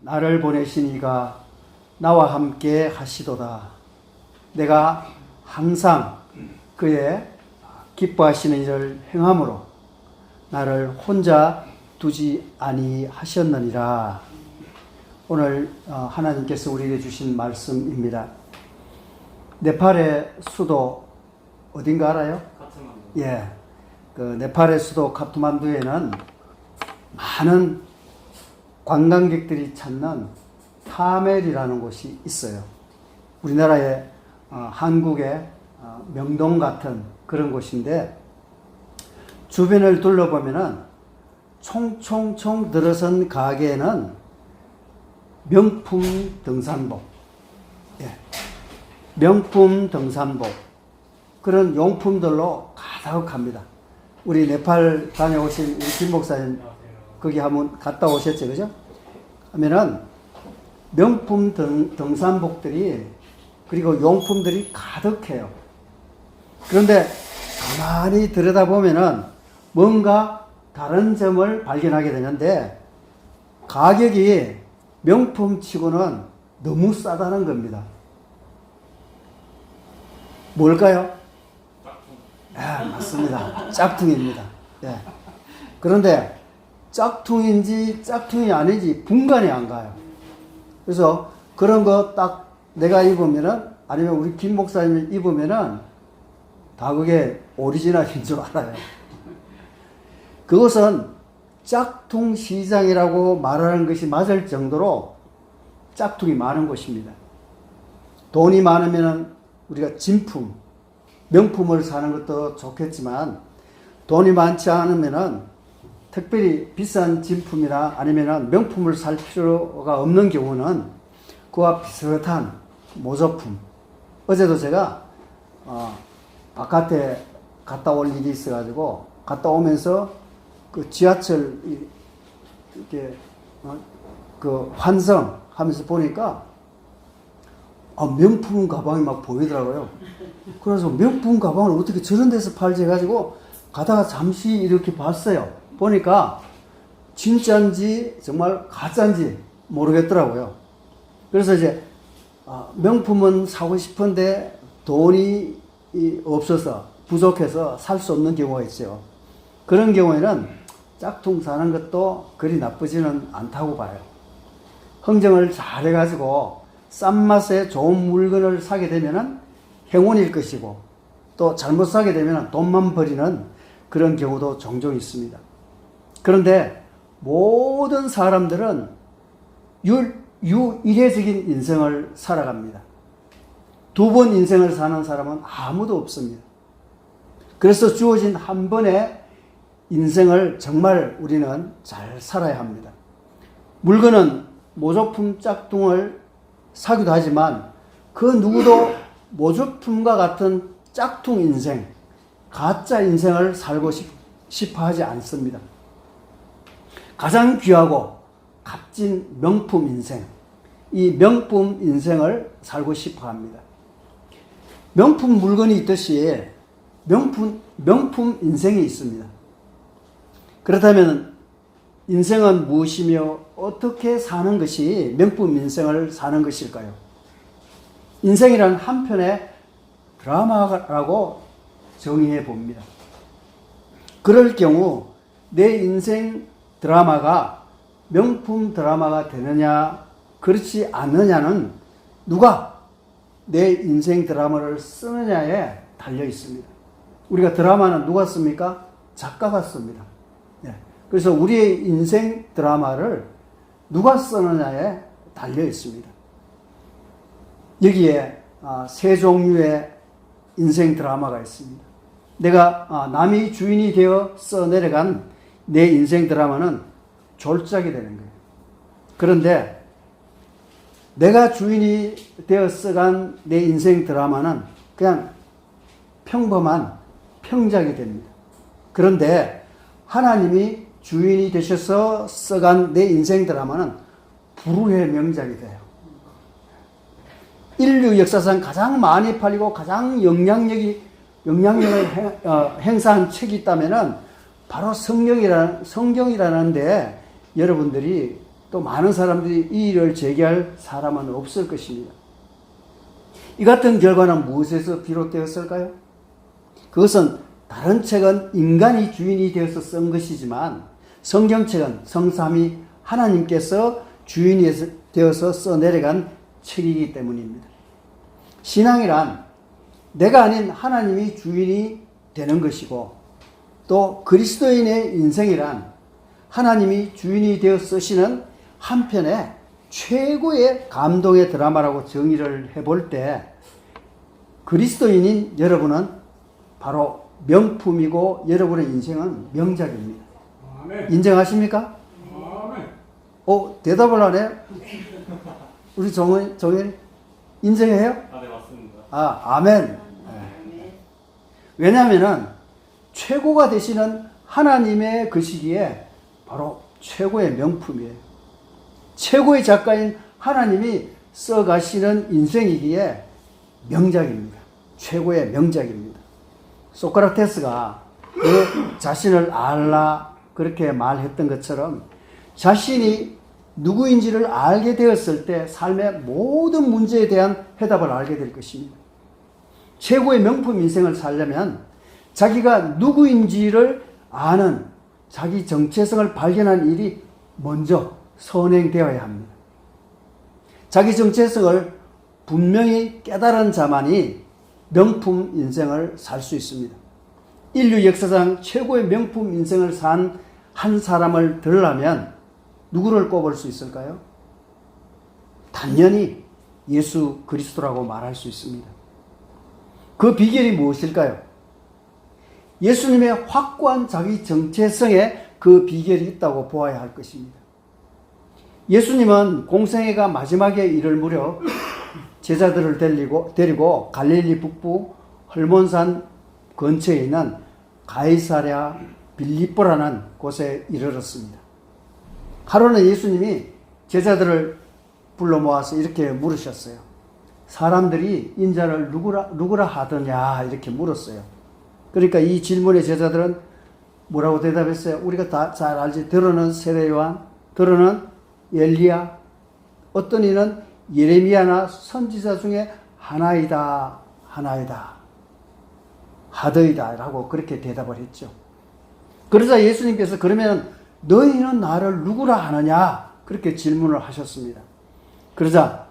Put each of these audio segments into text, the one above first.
나를 보내신 이가 나와 함께 하시도다. 내가 항상 그의 기뻐하시는 일을 행함으로 나를 혼자 두지 아니하셨느니라. 오늘 하나님께서 우리에게 주신 말씀입니다. 네팔의 수도 어딘가 알아요? 카트만두. 예, 그 네팔의 수도 카트만두에는 많은 관광객들이 찾는 타멜이라는 곳이 있어요. 우리나라의 한국의 명동 같은 그런 곳인데, 주변을 둘러보면은 총총총 들어선 가게에는 명품 등산복, 예, 명품 등산복, 그런 용품들로 가득합니다. 우리 네팔 다녀오신 우리 김 목사님 거기 한번 갔다 오셨죠, 그죠? 하면은 명품 등산복들이 그리고 용품들이 가득해요. 그런데 가만히 들여다보면은 뭔가 다른 점을 발견하게 되는데, 가격이 명품치고는 너무 싸다는 겁니다. 뭘까요? 네, 맞습니다. 짝퉁입니다. 예. 그런데 짝퉁인지 짝퉁이 아닌지 분간이 안 가요. 그래서 그런 거 딱 내가 입으면은, 아니면 우리 김 목사님이 입으면은 다 그게 오리지널인 줄 알아요. 그것은 짝퉁 시장이라고 말하는 것이 맞을 정도로 짝퉁이 많은 곳입니다. 돈이 많으면 우리가 진품, 명품을 사는 것도 좋겠지만, 돈이 많지 않으면은 특별히 비싼 진품이나 아니면은 명품을 살 필요가 없는 경우는 그와 비슷한 모조품. 어제도 제가 바깥에 갔다 올 일이 있어가지고 갔다 오면서 그 지하철 이렇게 그 환승하면서 보니까 명품 가방이 막 보이더라고요. 그래서 명품 가방을 어떻게 저런 데서 팔지 해가지고 가다가 잠시 이렇게 봤어요. 보니까 진짜인지 정말 가짜인지 모르겠더라고요. 그래서 이제 명품은 사고 싶은데 돈이 없어서 부족해서 살 수 없는 경우가 있죠. 그런 경우에는 짝퉁 사는 것도 그리 나쁘지는 않다고 봐요. 흥정을 잘 해가지고 싼 맛에 좋은 물건을 사게 되면은 행운일 것이고, 또 잘못 사게 되면 돈만 버리는 그런 경우도 종종 있습니다. 그런데 모든 사람들은 유일해적인 인생을 살아갑니다. 두 번 인생을 사는 사람은 아무도 없습니다. 그래서 주어진 한 번의 인생을 정말 우리는 잘 살아야 합니다. 물건은 모조품 짝퉁을 사기도 하지만 그 누구도 모조품과 같은 짝퉁 인생, 가짜 인생을 살고 싶어 하지 않습니다. 가장 귀하고 값진 명품 인생, 이 명품 인생을 살고 싶어 합니다. 명품 물건이 있듯이 명품 인생이 있습니다. 그렇다면 인생은 무엇이며 어떻게 사는 것이 명품 인생을 사는 것일까요? 인생이란 한 편의 드라마라고 정의해 봅니다. 그럴 경우 내 인생 드라마가 명품 드라마가 되느냐 그렇지 않느냐는 누가 내 인생 드라마를 쓰느냐에 달려 있습니다. 우리가 드라마는 누가 씁니까? 작가가 씁니다. 그래서 우리의 인생 드라마를 누가 쓰느냐에 달려 있습니다. 여기에 세 종류의 인생 드라마가 있습니다. 내가 남이 주인이 되어 써내려간 내 인생 드라마는 졸작이 되는 거예요. 그런데 내가 주인이 되어 써간 내 인생 드라마는 그냥 평범한 평작이 됩니다. 그런데 하나님이 주인이 되셔서 써간 내 인생 드라마는 불후의 명작이 돼요. 인류 역사상 가장 많이 팔리고 가장 영향력을 행사한 책이 있다면은 바로 성경이라는데, 여러분들이 또 많은 사람들이 이의를 제기할 사람은 없을 것입니다. 이 같은 결과는 무엇에서 비롯되었을까요? 그것은 다른 책은 인간이 주인이 되어서 쓴 것이지만 성경책은 성삼위 하나님께서 주인이 되어서 써내려간 책이기 때문입니다. 신앙이란 내가 아닌 하나님이 주인이 되는 것이고 또 그리스도인의 인생이란 하나님이 주인이 되어 쓰시는 한편의 최고의 감동의 드라마라고 정의를 해볼 때 그리스도인인 여러분은 바로 명품이고 여러분의 인생은 명작입니다. 아멘. 인정하십니까? 아멘. 대답을 안 해? 우리 정인 인정해요? 네, 맞습니다. 아멘. 네. 왜냐하면은 최고가 되시는 하나님의 그 시기에 바로 최고의 명품이에요. 최고의 작가인 하나님이 써가시는 인생이기에 명작입니다. 최고의 명작입니다. 소크라테스가 내 자신을 알라 그렇게 말했던 것처럼 자신이 누구인지를 알게 되었을 때 삶의 모든 문제에 대한 해답을 알게 될 것입니다. 최고의 명품 인생을 살려면 자기가 누구인지를 아는 자기 정체성을 발견하는 일이 먼저 선행되어야 합니다. 자기 정체성을 분명히 깨달은 자만이 명품 인생을 살 수 있습니다. 인류 역사상 최고의 명품 인생을 산 한 사람을 들으려면 누구를 꼽을 수 있을까요? 당연히 예수 그리스도라고 말할 수 있습니다. 그 비결이 무엇일까요? 예수님의 확고한 자기 정체성에 그 비결이 있다고 보아야 할 것입니다. 예수님은 공생애가 마지막에 이를 무렵 제자들을 데리고 갈릴리 북부 헐몬산 근처에 있는 가이사랴 빌립보라는 곳에 이르렀습니다. 하루는 예수님이 제자들을 불러 모아서 이렇게 물으셨어요. 사람들이 인자를 누구라 하더냐 이렇게 물었어요. 그러니까 이 질문에 제자들은 뭐라고 대답했어요? 우리가 다 잘 알지. 더러는 세례요한, 더러는 엘리야, 어떤 이는 예레미야나 선지자 중에 하나이다 하더이다 라고 그렇게 대답을 했죠. 그러자 예수님께서 그러면 너희는 나를 누구라 하느냐 그렇게 질문을 하셨습니다. 그러자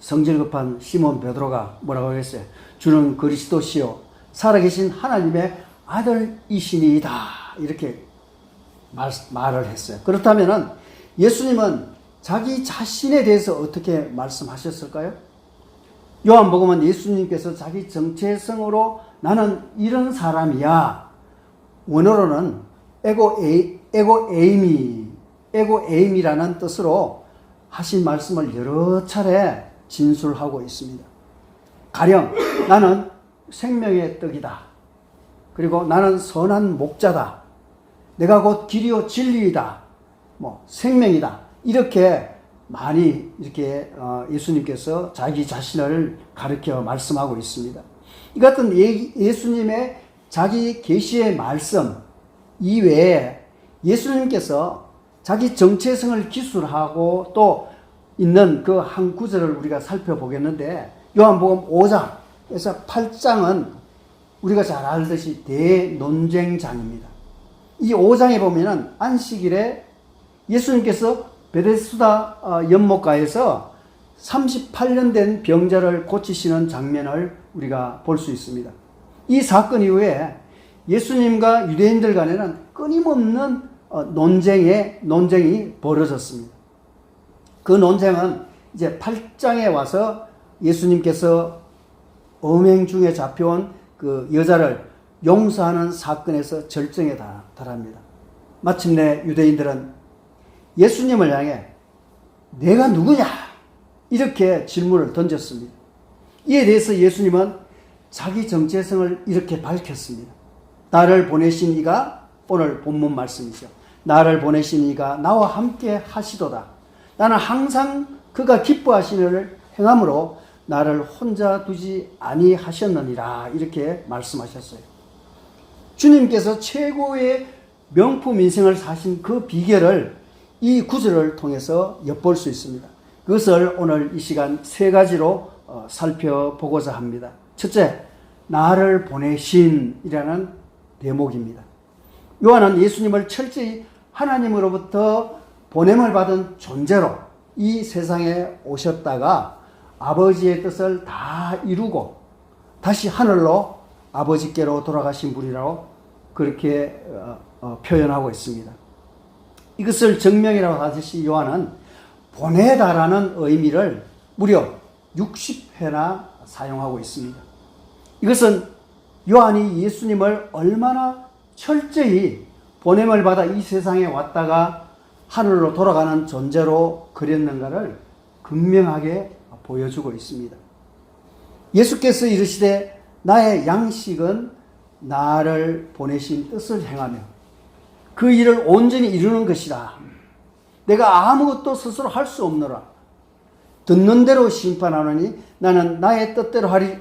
성질 급한 시몬 베드로가 뭐라고 하겠어요? 주는 그리스도시요 살아계신 하나님의 아들이시니이다 이렇게 말을 했어요. 그렇다면 예수님은 자기 자신에 대해서 어떻게 말씀하셨을까요? 요한복음은 예수님께서 자기 정체성으로 나는 이런 사람이야. 원어로는 에고에임이라는 뜻으로 하신 말씀을 여러 차례 진술하고 있습니다. 가령 나는 생명의 떡이다. 그리고 나는 선한 목자다. 내가 곧 길이요 진리이다. 생명이다. 이렇게 많이 이렇게 예수님께서 자기 자신을 가르쳐 말씀하고 있습니다. 이 같은 예수님의 자기 계시의 말씀 이외에 예수님께서 자기 정체성을 기술하고 또 있는 그 한 구절을 우리가 살펴보겠는데 요한복음 5장에서 8장은 우리가 잘 알듯이 대논쟁장입니다. 이 5장에 보면은 안식일에 예수님께서 베데스다 연못가에서 38년 된 병자를 고치시는 장면을 우리가 볼 수 있습니다. 이 사건 이후에 예수님과 유대인들 간에는 끊임없는 논쟁이 벌어졌습니다. 그 논쟁은 이제 8장에 와서 예수님께서 음행 중에 잡혀온 그 여자를 용서하는 사건에서 절정에 달합니다. 마침내 유대인들은 예수님을 향해 내가 누구냐? 이렇게 질문을 던졌습니다. 이에 대해서 예수님은 자기 정체성을 이렇게 밝혔습니다. 나를 보내신 이가 오늘 본문 말씀이죠. 나를 보내신 이가 나와 함께 하시도다. 나는 항상 그가 기뻐하시는 일을 행함으로 나를 혼자 두지 아니하셨느니라 이렇게 말씀하셨어요. 주님께서 최고의 명품 인생을 사신 그 비결을 이 구절을 통해서 엿볼 수 있습니다. 그것을 오늘 이 시간 세 가지로 살펴보고자 합니다. 첫째, 나를 보내신이라는 대목입니다. 요한은 예수님을 철저히 하나님으로부터 보냄을 받은 존재로 이 세상에 오셨다가 아버지의 뜻을 다 이루고 다시 하늘로 아버지께로 돌아가신 분이라고 그렇게 표현하고 있습니다. 이것을 증명이라고 하듯이 요한은 보내다라는 의미를 무려 60회나 사용하고 있습니다. 이것은 요한이 예수님을 얼마나 철저히 보냄을 받아 이 세상에 왔다가 하늘로 돌아가는 존재로 그렸는가를 극명하게 보여주고 있습니다. 예수께서 이르시되 나의 양식은 나를 보내신 뜻을 행하며 그 일을 온전히 이루는 것이라. 내가 아무것도 스스로 할 수 없노라. 듣는 대로 심판하노니 나는 나의 뜻대로 하려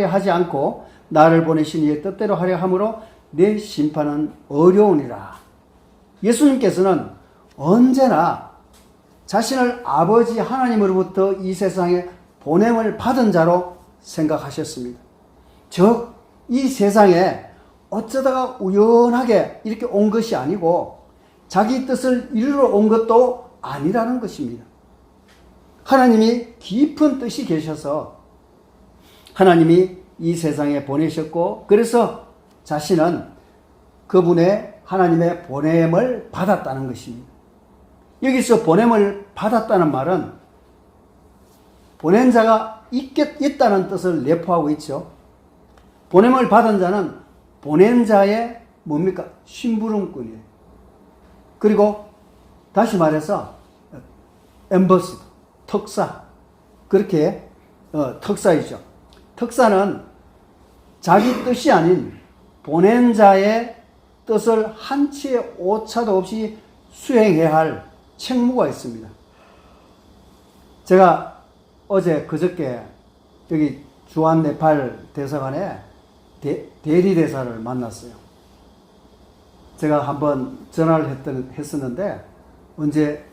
하지 않고 나를 보내신 이의 뜻대로 하려 함으로 내 심판은 어려우니라. 예수님께서는 언제나 자신을 아버지 하나님으로부터 이 세상에 보냄을 받은 자로 생각하셨습니다. 즉, 이 세상에 어쩌다가 우연하게 이렇게 온 것이 아니고 자기 뜻을 이루러 온 것도 아니라는 것입니다. 하나님이 깊은 뜻이 계셔서 하나님이 이 세상에 보내셨고, 그래서 자신은 그분의 하나님의 보냄을 받았다는 것입니다. 여기서 보냄을 받았다는 말은 보낸 자가 있다는 뜻을 내포하고 있죠. 보냄을 받은 자는 보낸 자의 뭡니까? 심부름꾼이에요. 그리고 다시 말해서 엠버스더, 특사, 그렇게 특사이죠. 특사는 자기 뜻이 아닌 보낸 자의 뜻을 한치의 오차도 없이 수행해야 할 책무가 있습니다. 제가 어제 그저께 여기 주한 네팔 대사관에 대리대사를 만났어요. 제가 한번 전화를 했었는데 언제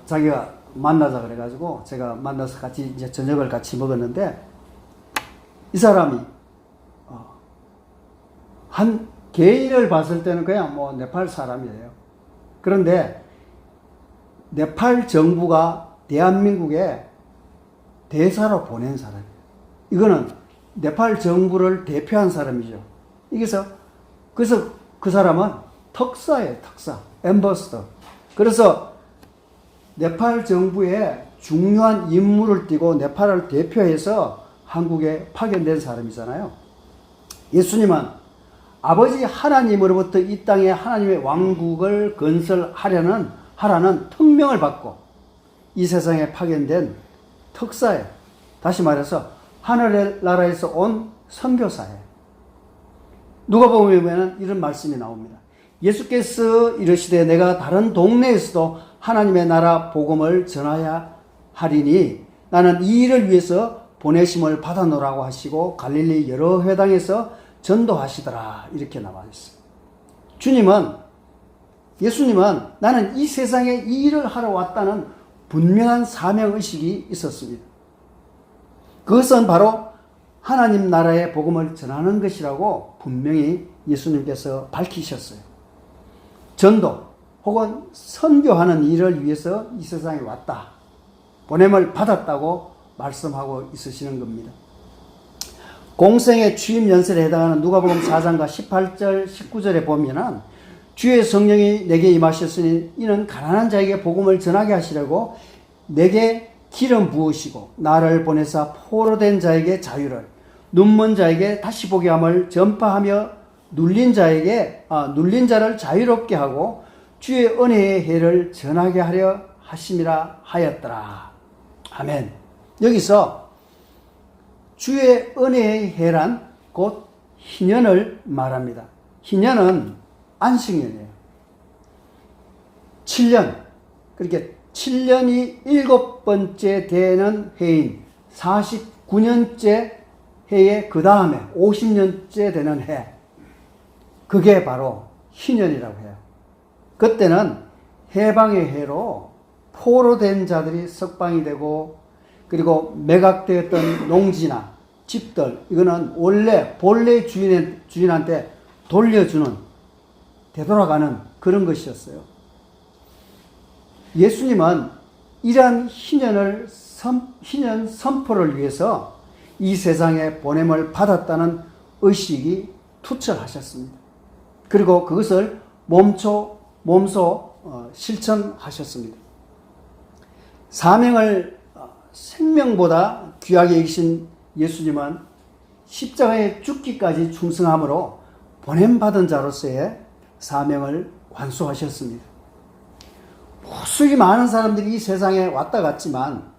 자기가 만나자 그래가지고 제가 만나서 같이 이제 저녁을 같이 먹었는데 이 사람이 한 개인을 봤을 때는 그냥 뭐 네팔 사람이에요. 그런데 네팔 정부가 대한민국에 대사로 보낸 사람이에요. 이거는 네팔 정부를 대표한 사람이죠. 그래서 그 사람은 특사예요, 특사. 엠버스더. 그래서 네팔 정부의 중요한 임무를 띠고 네팔을 대표해서 한국에 파견된 사람이잖아요. 예수님은 아버지 하나님으로부터 이 땅에 하나님의 왕국을 하라는 특명을 받고 이 세상에 파견된 특사예요. 다시 말해서 하늘의 나라에서 온 선교사예요. 누가복음에 이런 말씀이 나옵니다. 예수께서 이르시되 내가 다른 동네에서도 하나님의 나라 복음을 전하야 하리니 나는 이 일을 위해서 보내심을 받아노라고 하시고 갈릴리 여러 회당에서 전도하시더라. 이렇게 나와 있어요. 예수님은 나는 이 세상에 이 일을 하러 왔다는 분명한 사명의식이 있었습니다. 그것은 바로 하나님 나라의 복음을 전하는 것이라고 분명히 예수님께서 밝히셨어요. 전도 혹은 선교하는 일을 위해서 이 세상에 왔다. 보냄을 받았다고 말씀하고 있으시는 겁니다. 공생의 취임 연설에 해당하는 누가복음 4장과 18절, 19절에 보면은 주의 성령이 내게 임하셨으니 이는 가난한 자에게 복음을 전하게 하시려고 내게 기름 부으시고 나를 보내사 포로된 자에게 자유를, 눈먼 자에게 다시 보게 함을 전파하며 눌린 자를 자유롭게 하고 주의 은혜의 해를 전하게 하려 하심이라 하였더라. 아멘. 여기서 주의 은혜의 해란 곧 희년을 말합니다. 희년은 안식년이에요. 7년, 그렇게 7년이 7번째 되는 해인 49년째 해의 그 다음에 50년째 되는 해, 그게 바로 희년이라고 해요. 그때는 해방의 해로 포로된 자들이 석방이 되고, 그리고 매각되었던 농지나 집들, 이거는 원래 본래 주인한테 돌려주는, 되돌아가는 그런 것이었어요. 예수님은 이러한 희년 선포를 위해서 이 세상에 보냄을 받았다는 의식이 투철하셨습니다. 그리고 그것을 몸소 실천하셨습니다. 사명을 생명보다 귀하게 여기신 예수님은 십자가에 죽기까지 충성함으로 보냄받은 자로서의 사명을 완수하셨습니다. 무수히 많은 사람들이 이 세상에 왔다 갔지만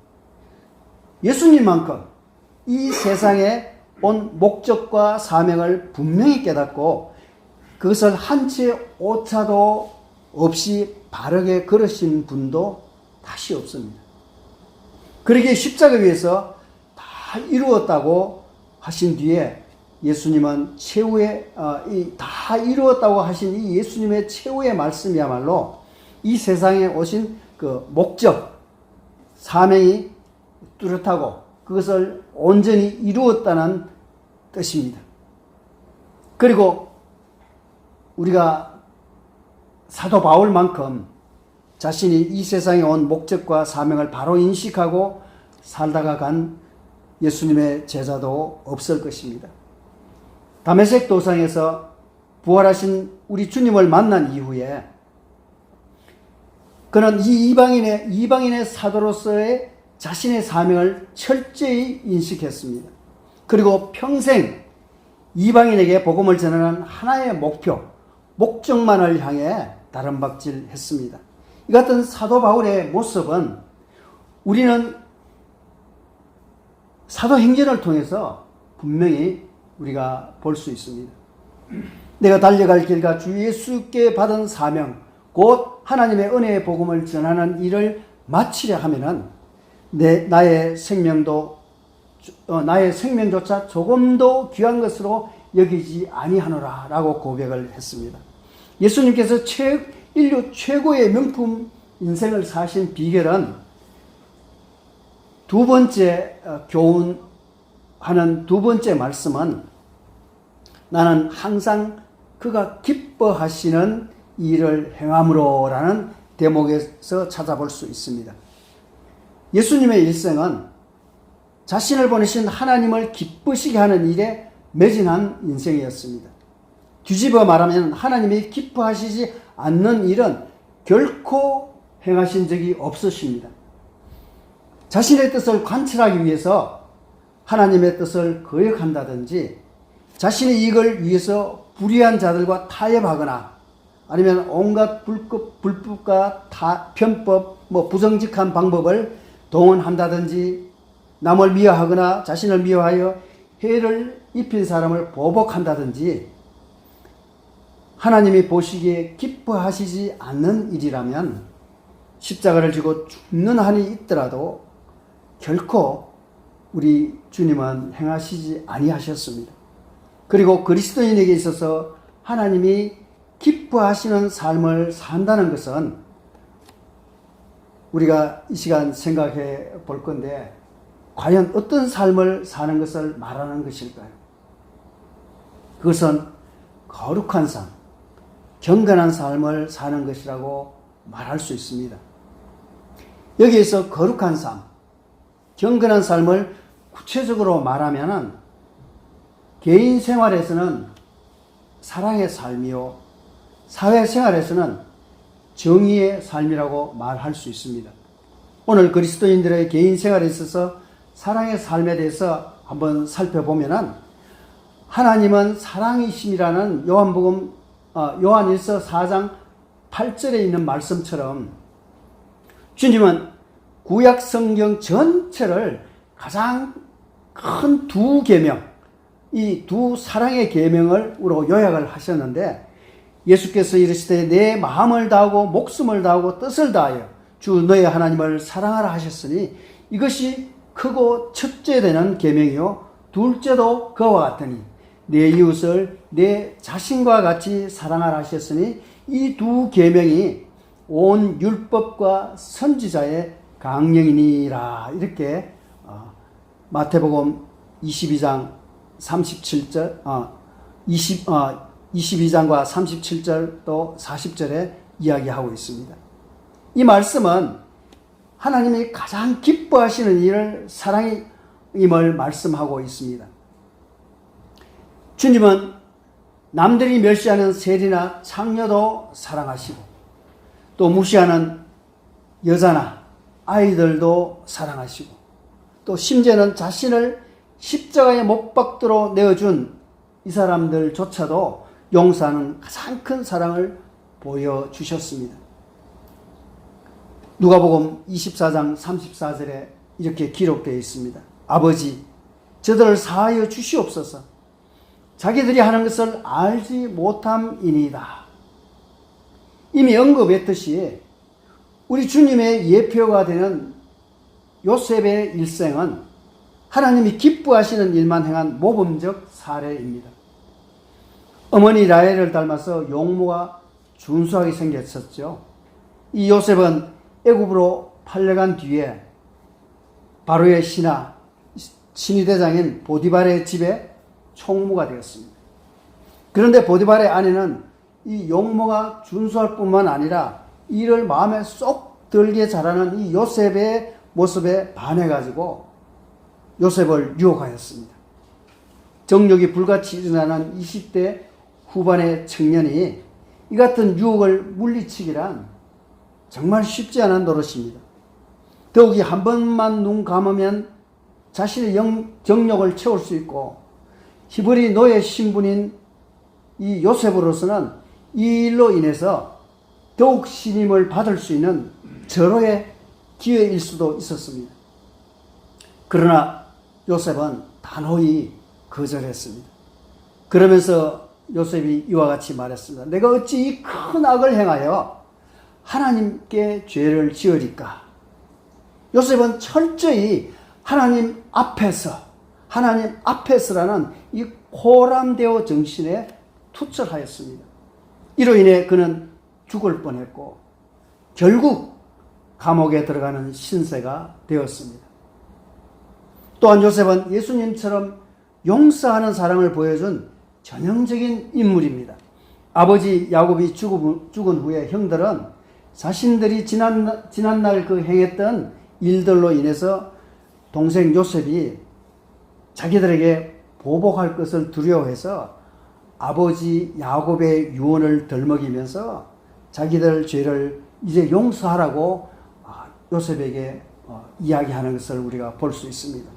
예수님만큼 이 세상에 온 목적과 사명을 분명히 깨닫고 그것을 한 채 오차도 없이 바르게 걸으신 분도 다시 없습니다. 그러기에 십자가 위에서 다 이루었다고 하신 뒤에 예수님은 최후의 다 이루었다고 하신 이 예수님의 최후의 말씀이야말로 이 세상에 오신 그 목적, 사명이 뚜렷하고 그것을 온전히 이루었다는 뜻입니다. 그리고 우리가 사도 바울만큼 자신이 이 세상에 온 목적과 사명을 바로 인식하고 살다가 간 예수님의 제자도 없을 것입니다. 다메섹 도상에서 부활하신 우리 주님을 만난 이후에 그는 이 이방인의 사도로서의 자신의 사명을 철저히 인식했습니다. 그리고 평생 이방인에게 복음을 전하는 하나의 목적만을 향해 다름박질했습니다. 이 같은 사도 바울의 모습은 우리는 사도행전을 통해서 분명히 우리가 볼 수 있습니다. 내가 달려갈 길과 주 예수께 받은 사명, 곧 하나님의 은혜의 복음을 전하는 일을 마치려 하면은 나의 생명조차 조금도 귀한 것으로 여기지 아니하노라 라고 고백을 했습니다. 예수님께서 인류 최고의 명품 인생을 사신 비결은 두 번째 교훈하는 두 번째 말씀은 나는 항상 그가 기뻐하시는 일을 행함으로 라는 대목에서 찾아볼 수 있습니다. 예수님의 일생은 자신을 보내신 하나님을 기쁘시게 하는 일에 매진한 인생이었습니다. 뒤집어 말하면 하나님이 기뻐하시지 않는 일은 결코 행하신 적이 없으십니다. 자신의 뜻을 관철하기 위해서 하나님의 뜻을 거역한다든지 자신의 이익을 위해서 불의한 자들과 타협하거나 아니면 온갖 불법과 편법, 부정직한 방법을 동원한다든지 남을 미워하거나 자신을 미워하여 해를 입힌 사람을 보복한다든지 하나님이 보시기에 기뻐하시지 않는 일이라면 십자가를 지고 죽는 한이 있더라도 결코 우리 주님은 행하시지 아니하셨습니다. 그리고 그리스도인에게 있어서 하나님이 기뻐하시는 삶을 산다는 것은 우리가 이 시간 생각해 볼 건데 과연 어떤 삶을 사는 것을 말하는 것일까요? 그것은 거룩한 삶, 경건한 삶을 사는 것이라고 말할 수 있습니다. 여기에서 거룩한 삶, 경건한 삶을 구체적으로 말하면은 개인 생활에서는 사랑의 삶이요, 사회생활에서는 정의의 삶이라고 말할 수 있습니다. 오늘 그리스도인들의 개인 생활에 있어서 사랑의 삶에 대해서 한번 살펴보면은 하나님은 사랑이심이라는 요한일서 4장 8절에 있는 말씀처럼 주님은 구약 성경 전체를 가장 큰 두 계명, 이 두 사랑의 계명으로 요약을 하셨는데 예수께서 이르시되 내 마음을 다하고 목숨을 다하고 뜻을 다하여 주 너의 하나님을 사랑하라 하셨으니 이것이 크고 첫째 되는 계명이요 둘째도 그와 같으니 내 이웃을 내 자신과 같이 사랑하라 하셨으니 이 두 계명이 온 율법과 선지자의 강령이니라. 이렇게 마태복음 22장 37절, 22장과 37절 또 40절에 이야기하고 있습니다. 이 말씀은 하나님이 가장 기뻐하시는 일을 사랑임을 말씀하고 있습니다. 주님은 남들이 멸시하는 세리나 창녀도 사랑하시고 또 무시하는 여자나 아이들도 사랑하시고 또 심지어는 자신을 십자가에 못 박도록 내어준 이 사람들조차도 용서하는 가장 큰 사랑을 보여주셨습니다. 누가복음 24장 34절에 이렇게 기록되어 있습니다. 아버지, 저들을 사하여 주시옵소서. 자기들이 하는 것을 알지 못함이니이다. 이미 언급했듯이 우리 주님의 예표가 되는 요셉의 일생은 하나님이 기뻐하시는 일만 행한 모범적 사례입니다. 어머니 라헬을 닮아서 용모가 준수하게 생겼었죠. 이 요셉은 애굽으로 팔려간 뒤에 바로의 신이 대장인 보디발의 집에 총무가 되었습니다. 그런데 보디발의 아내는 이 용모가 준수할 뿐만 아니라 이를 마음에 쏙 들게 자라는 이 요셉의 모습에 반해가지고 요셉을 유혹하였습니다. 정욕이 불같이 일어나는 20대 후반의 청년이 이 같은 유혹을 물리치기란 정말 쉽지 않은 노릇입니다. 더욱이 한 번만 눈 감으면 자신의 정욕을 채울 수 있고 히브리 노예 신분인 이 요셉으로서는 이 일로 인해서 더욱 신임을 받을 수 있는 절호의 기회일 수도 있었습니다. 그러나 요셉은 단호히 거절했습니다. 그러면서 요셉이 이와 같이 말했습니다. 내가 어찌 이 큰 악을 행하여 하나님께 죄를 지으리까? 요셉은 철저히 하나님 앞에서라는 이 호람되어 정신에 투철하였습니다. 이로 인해 그는 죽을 뻔했고 결국 감옥에 들어가는 신세가 되었습니다. 또한 요셉은 예수님처럼 용서하는 사랑을 보여준 전형적인 인물입니다. 아버지 야곱이 죽은 후에 형들은 자신들이 지난날 그 행했던 일들로 인해서 동생 요셉이 자기들에게 보복할 것을 두려워해서 아버지 야곱의 유언을 덜먹이면서 자기들 죄를 이제 용서하라고 요셉에게 이야기하는 것을 우리가 볼 수 있습니다.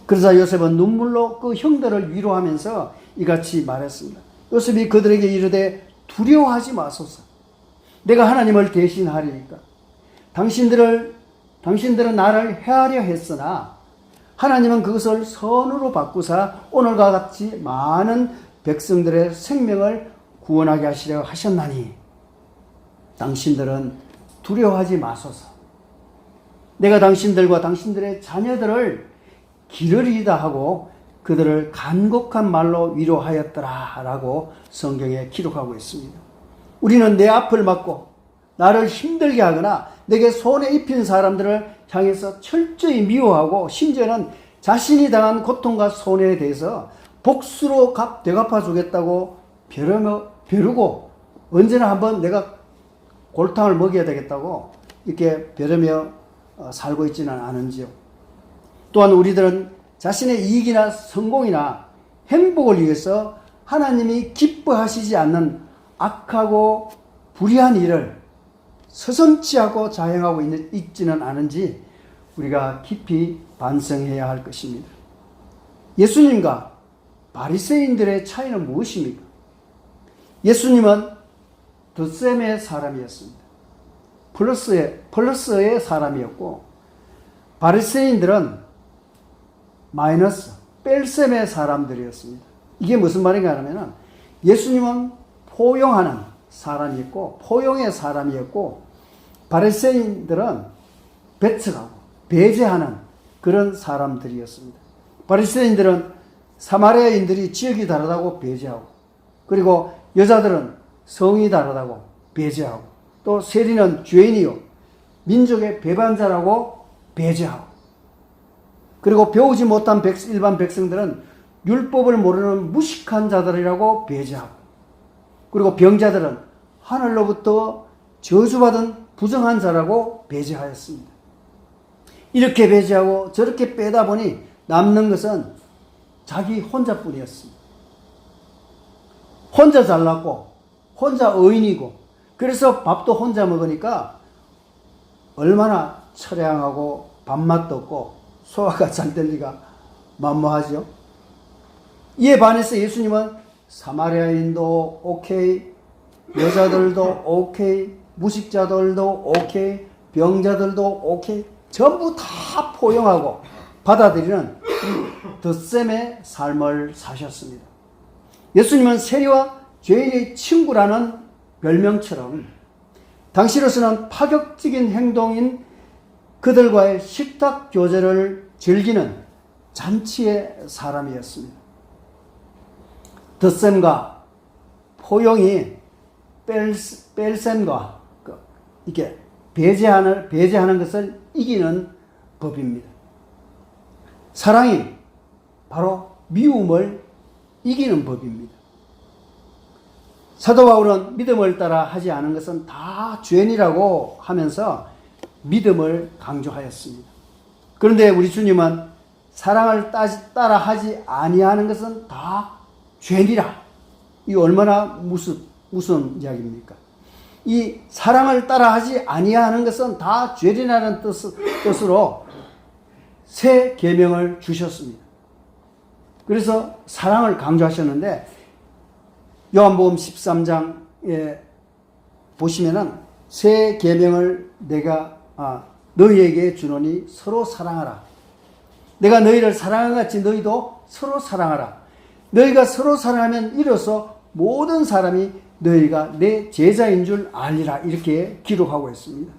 그러자 요셉은 눈물로 그 형들을 위로하면서 이같이 말했습니다. 요셉이 그들에게 이르되 두려워하지 마소서. 내가 하나님을 대신하리니까. 당신들은 나를 해하려 했으나 하나님은 그것을 선으로 바꾸사 오늘과 같이 많은 백성들의 생명을 구원하게 하시려 하셨나니 당신들은 두려워하지 마소서. 내가 당신들과 당신들의 자녀들을 기르리이다 하고 그들을 간곡한 말로 위로하였더라 라고 성경에 기록하고 있습니다. 우리는 내 앞을 막고 나를 힘들게 하거나 내게 손에 입힌 사람들을 향해서 철저히 미워하고 심지어는 자신이 당한 고통과 손해에 대해서 복수로 되갚아 주겠다고 벼르고 언제나 한번 내가 골탕을 먹여야 되겠다고 이렇게 벼르며 살고 있지는 않은지요. 또한 우리들은 자신의 이익이나 성공이나 행복을 위해서 하나님이 기뻐하시지 않는 악하고 불의한 일을 서슴지 않고 자행하고 있지는 않은지 우리가 깊이 반성해야 할 것입니다. 예수님과 바리새인들의 차이는 무엇입니까? 예수님은 덧셈의 사람이었습니다. 플러스의 사람이었고 바리새인들은 뺄셈의 사람들이었습니다. 이게 무슨 말인가 하면 예수님은 포용하는 사람이었고 포용의 사람이었고 바리새인들은 배척하고 배제하는 그런 사람들이었습니다. 바리새인들은 사마리아인들이 지역이 다르다고 배제하고 그리고 여자들은 성이 다르다고 배제하고 또 세리는 죄인이요 민족의 배반자라고 배제하고, 그리고 배우지 못한 일반 백성들은 율법을 모르는 무식한 자들이라고 배제하고, 그리고 병자들은 하늘로부터 저주받은 부정한 자라고 배제하였습니다. 이렇게 배제하고 저렇게 빼다 보니 남는 것은 자기 혼자뿐이었습니다. 혼자 잘났고 혼자 의인이고, 그래서 밥도 혼자 먹으니까 얼마나 처량하고 밥맛도 없고 소화가 잘 될 리가 만무하죠. 이에 반해서 예수님은 사마리아인도 오케이, 여자들도 오케이, 무식자들도 오케이, 병자들도 오케이, 전부 다 포용하고 받아들이는 덧셈의 삶을 사셨습니다. 예수님은 세리와 죄인의 친구라는 별명처럼 당시로서는 파격적인 행동인 그들과의 식탁 교제를 즐기는 잔치의 사람이었습니다. 덧셈과 포용이 뺄셈과 이렇게 배제하는 것을 이기는 법입니다. 사랑이 바로 미움을 이기는 법입니다. 사도 바울은 믿음을 따라 하지 않은 것은 다 죄니라고 하면서 믿음을 강조하였습니다. 그런데 우리 주님은 사랑을 따라 하지 아니하는 것은 다 죄니라. 이 얼마나 무슨 이야기입니까? 이 사랑을 따라 하지 아니하는 것은 다 죄리라는 뜻으로 새 계명을 주셨습니다. 그래서 사랑을 강조하셨는데 요한복음 13장에 보시면은 새 계명을 내가 너희에게 주노니 서로 사랑하라. 내가 너희를 사랑한 같이 너희도 서로 사랑하라. 너희가 서로 사랑하면 이로써 모든 사람이 너희가 내 제자인 줄 알리라. 이렇게 기록하고 있습니다.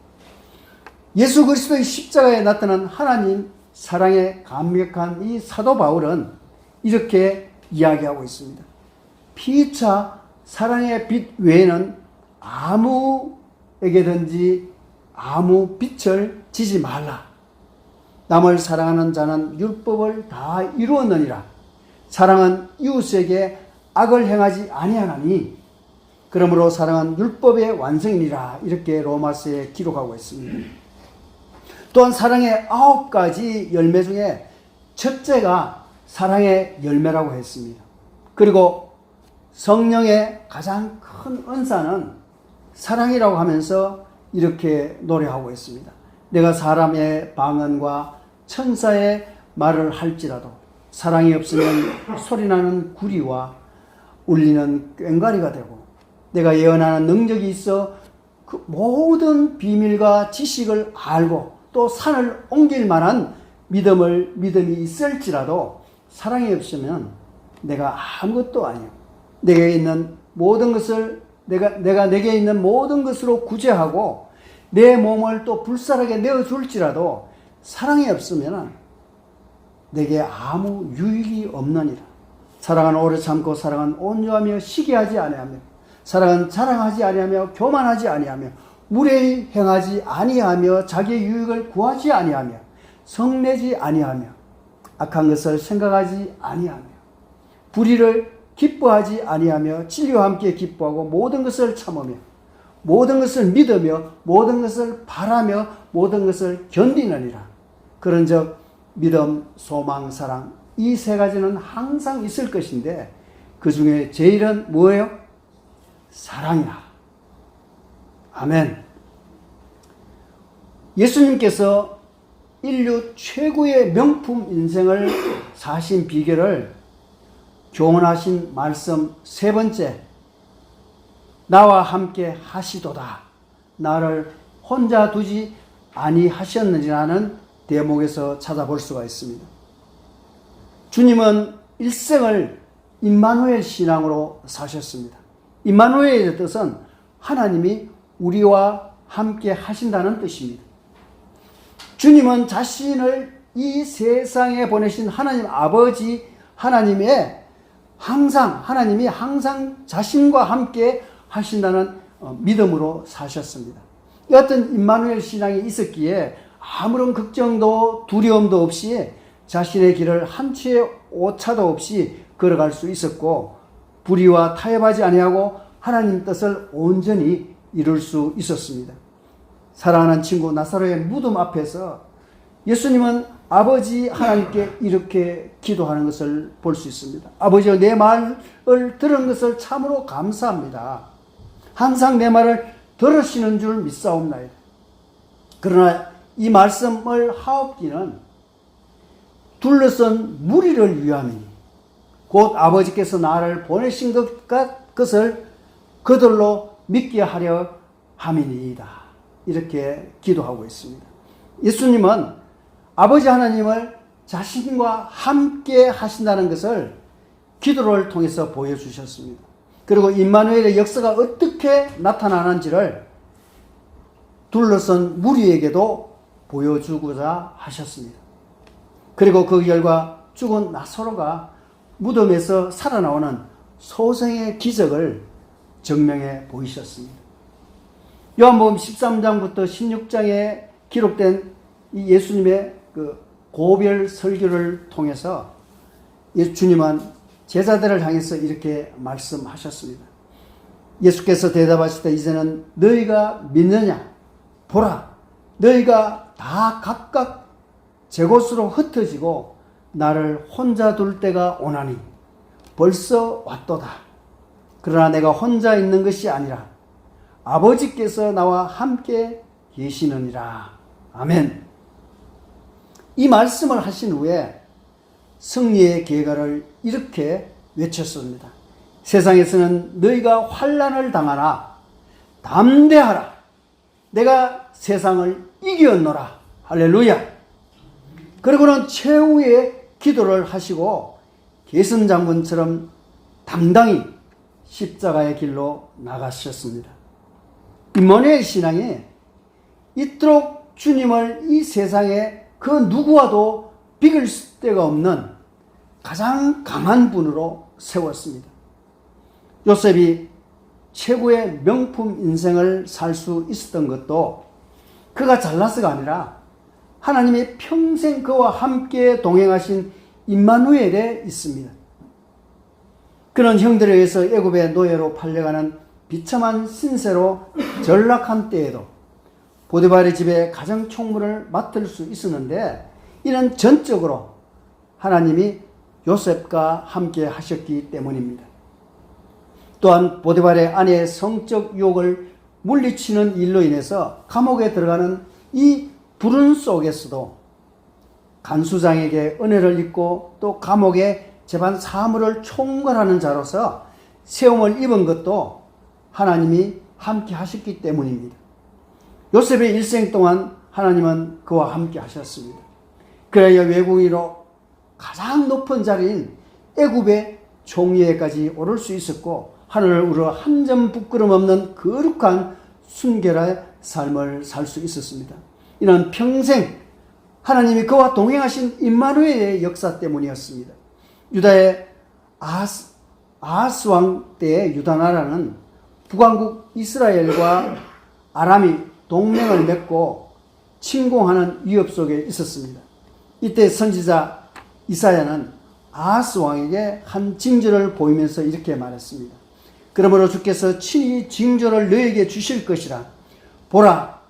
예수 그리스도의 십자가에 나타난 하나님 사랑에 감격한 이 사도 바울은 이렇게 이야기하고 있습니다. 피차 사랑의 빛 외에는 아무에게든지 아무 빛을 지지 말라. 남을 사랑하는 자는 율법을 다 이루었느니라. 사랑은 이웃에게 악을 행하지 아니하나니 그러므로 사랑은 율법의 완성이니라. 이렇게 로마서에 기록하고 있습니다. 또한 사랑의 9가지 열매 중에 첫째가 사랑의 열매라고 했습니다. 그리고 성령의 가장 큰 은사는 사랑이라고 하면서 이렇게 노래하고 있습니다. 내가 사람의 방언과 천사의 말을 할지라도 사랑이 없으면 소리나는 구리와 울리는 꽹과리가 되고, 내가 예언하는 능력이 있어 그 모든 비밀과 지식을 알고 또 산을 옮길 만한 믿음이 있을지라도 사랑이 없으면 내가 아무것도 아니요. 내게 있는 모든 것을 내가 내게 있는 모든 것으로 구제하고 내 몸을 또 불살하게 내어줄지라도 사랑이 없으면 내게 아무 유익이 없느니라. 사랑은 오래 참고 사랑은 온유하며 시기하지 아니하며 사랑은 자랑하지 아니하며 교만하지 아니하며 무례히 행하지 아니하며 자기의 유익을 구하지 아니하며 성내지 아니하며 악한 것을 생각하지 아니하며 불의를 기뻐하지 아니하며 진리와 함께 기뻐하고 모든 것을 참으며 모든 것을 믿으며 모든 것을 바라며 모든 것을 견디느니라. 그런즉 믿음, 소망, 사랑 이 세 가지는 항상 있을 것인데 그 중에 제일은 뭐예요? 사랑이라. 아멘. 예수님께서 인류 최고의 명품 인생을 사신 비결을 교훈하신 말씀 세 번째, 나와 함께 하시도다. 나를 혼자 두지 아니하셨느니라는 대목에서 찾아볼 수가 있습니다. 주님은 일생을 임마누엘 신앙으로 사셨습니다. 임마누엘의 뜻은 하나님이 우리와 함께 하신다는 뜻입니다. 주님은 자신을 이 세상에 보내신 하나님 아버지 하나님이 항상 자신과 함께 하신다는 믿음으로 사셨습니다. 이 같은 임마누엘 신앙이 있었기에 아무런 걱정도 두려움도 없이 자신의 길을 한 치의 오차도 없이 걸어갈 수 있었고, 불의와 타협하지 아니하고 하나님 뜻을 온전히 이룰 수 있었습니다. 사랑하는 친구, 나사로의 무덤 앞에서 예수님은 아버지 하나님께 이렇게 기도하는 것을 볼 수 있습니다. 아버지여, 내 말을 들은 것을 참으로 감사합니다. 항상 내 말을 들으시는 줄 믿사옵나이다. 그러나 이 말씀을 하옵기는 둘러선 무리를 위함이니 곧 아버지께서 나를 보내신 것을 그들로 믿게 하려 함이니이다. 이렇게 기도하고 있습니다. 예수님은 아버지 하나님을 자신과 함께 하신다는 것을 기도를 통해서 보여주셨습니다. 그리고 임마누엘의 역사가 어떻게 나타나는지를 둘러선 무리에게도 보여주고자 하셨습니다. 그리고 그 결과 죽은 나사로가 무덤에서 살아나오는 소생의 기적을 증명해 보이셨습니다. 요한복음 13장부터 16장에 기록된 이 예수님의 그 고별 설교를 통해서 주님은 제자들을 향해서 이렇게 말씀하셨습니다. 예수께서 대답하시되 이제는 너희가 믿느냐? 보라, 너희가 다 각각 제 곳으로 흩어지고 나를 혼자 둘 때가 오나니 벌써 왔도다. 그러나 내가 혼자 있는 것이 아니라 아버지께서 나와 함께 계시느니라. 아멘. 이 말씀을 하신 후에 승리의 계가를 이렇게 외쳤습니다. 세상에서는 너희가 환난을 당하나 담대하라. 내가 세상을 이겼노라. 할렐루야. 그리고는 최후의 기도를 하시고 계승장군처럼 당당히 십자가의 길로 나가셨습니다. 임마누엘 신앙이 이토록 주님을 이 세상에 그 누구와도 비길 데가 없는 가장 강한 분으로 세웠습니다. 요셉이 최고의 명품 인생을 살 수 있었던 것도 그가 잘나서가 아니라 하나님이 평생 그와 함께 동행하신 임마누엘에 있습니다. 그는 형들에 의해서 애굽의 노예로 팔려가는 비참한 신세로 전락한 때에도 보디발의 집에 가정 총무를 맡을 수 있었는데 이는 전적으로 하나님이 요셉과 함께 하셨기 때문입니다. 또한 보디발의 아내의 성적 유혹을 물리치는 일로 인해서 감옥에 들어가는 이 불운 속에서도 간수장에게 은혜를 입고 또 감옥의 재반 사무를 총괄하는 자로서 세움을 입은 것도 하나님이 함께 하셨기 때문입니다. 요셉의 일생 동안 하나님은 그와 함께 하셨습니다. 그래야 외국인으로 가장 높은 자리인 애굽의 총리에까지 오를 수 있었고 하늘을 우러 한 점 부끄럼 없는 거룩한 순결의 삶을 살 수 있었습니다. 이는 평생 하나님이 그와 동행하신 임마누엘의 역사 때문이었습니다. 유다의 아하스 왕 때의 유다 나라는 북왕국 이스라엘과 아람이 동맹을 맺고 침공하는 위협 속에 있었습니다. 이때 선지자 이사야는 아하스 왕에게 한 징조를 보이면서 이렇게 말했습니다. 그러므로 주께서 친히 징조를 너에게 주실 것이라. 보라,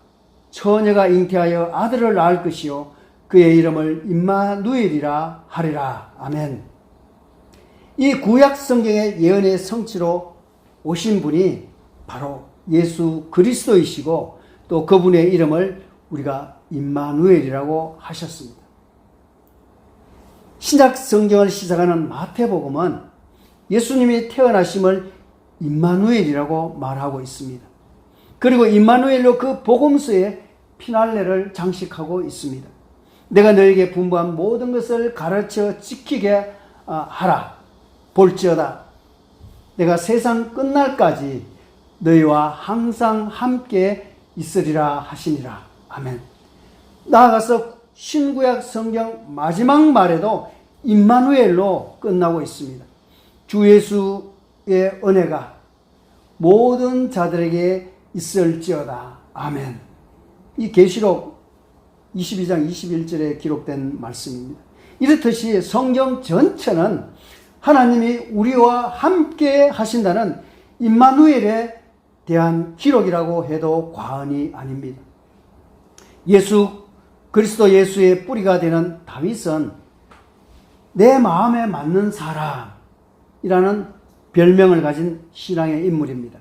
처녀가 잉태하여 아들을 낳을 것이요 그의 이름을 임마누엘이라 하리라. 아멘. 이 구약 성경의 예언의 성취로 오신 분이 바로 예수 그리스도이시고 또 그분의 이름을 우리가 임마누엘이라고 하셨습니다. 신약 성경을 시작하는 마태복음은 예수님이 태어나심을 임마누엘이라고 말하고 있습니다. 그리고 임마누엘로 그 복음서의 피날레를 장식하고 있습니다. 내가 너에게 분부한 모든 것을 가르쳐 지키게 하라. 볼지어다 내가 세상 끝날까지 너희와 항상 함께 있으리라 하시니라. 아멘. 나아가서 신구약 성경 마지막 말에도 임마누엘로 끝나고 있습니다. 주 예수의 은혜가 모든 자들에게 있을지어다. 아멘. 이 계시록 22장 21절에 기록된 말씀입니다. 이렇듯이 성경 전체는 하나님이 우리와 함께 하신다는 임마누엘에 대한 기록이라고 해도 과언이 아닙니다. 그리스도 예수의 뿌리가 되는 다윗은 내 마음에 맞는 사람이라는 별명을 가진 신앙의 인물입니다.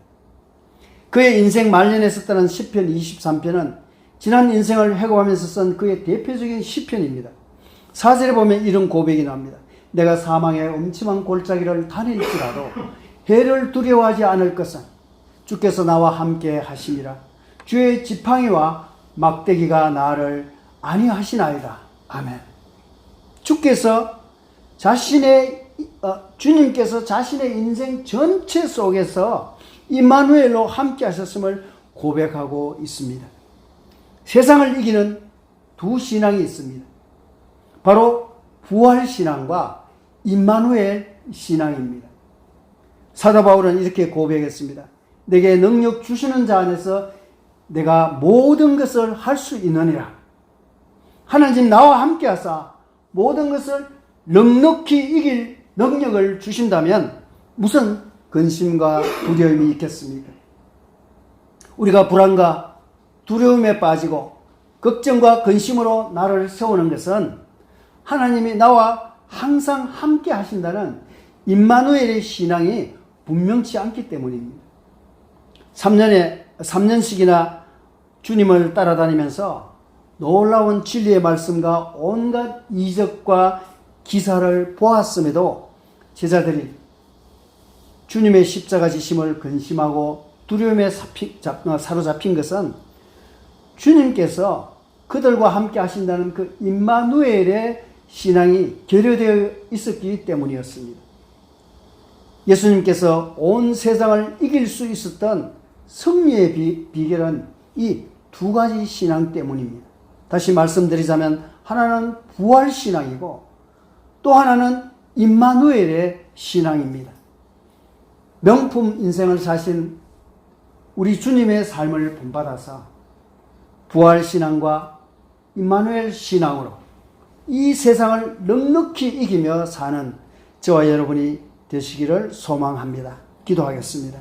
그의 인생 말년에 썼다는 시편 23편은 지난 인생을 회고하면서 쓴 그의 대표적인 시편입니다. 4절에 보면 이런 고백이 나옵니다. 내가 사망의 음침한 골짜기를 다닐지라도 해를 두려워하지 않을 것은 주께서 나와 함께 하심이라. 주의 지팡이와 막대기가 나를 안위하시나이다. 아멘. 주님께서 자신의 인생 전체 속에서 임마누엘로 함께 하셨음을 고백하고 있습니다. 세상을 이기는 두 신앙이 있습니다. 바로 부활신앙과 임마누엘 신앙입니다. 사도 바울은 이렇게 고백했습니다. 내게 능력 주시는 자 안에서 내가 모든 것을 할 수 있느니라. 하나님 나와 함께 하사 모든 것을 넉넉히 이길 능력을 주신다면 무슨 근심과 두려움이 있겠습니까? 우리가 불안과 두려움에 빠지고 걱정과 근심으로 나를 세우는 것은 하나님이 나와 항상 함께 하신다는 임마누엘의 신앙이 분명치 않기 때문입니다. 3년씩이나 주님을 따라다니면서 놀라운 진리의 말씀과 온갖 이적과 기사를 보았음에도 제자들이 주님의 십자가 지심을 근심하고 두려움에 사로잡힌 것은 주님께서 그들과 함께 하신다는 그 임마누엘의 신앙이 결여되어 있었기 때문이었습니다. 예수님께서 온 세상을 이길 수 있었던 승리의 비결은 이 두 가지 신앙 때문입니다. 다시 말씀드리자면 하나는 부활신앙이고 또 하나는 임마누엘의 신앙입니다. 명품 인생을 사신 우리 주님의 삶을 본받아서 부활신앙과 임마누엘 신앙으로 이 세상을 넉넉히 이기며 사는 저와 여러분이 되시기를 소망합니다. 기도하겠습니다.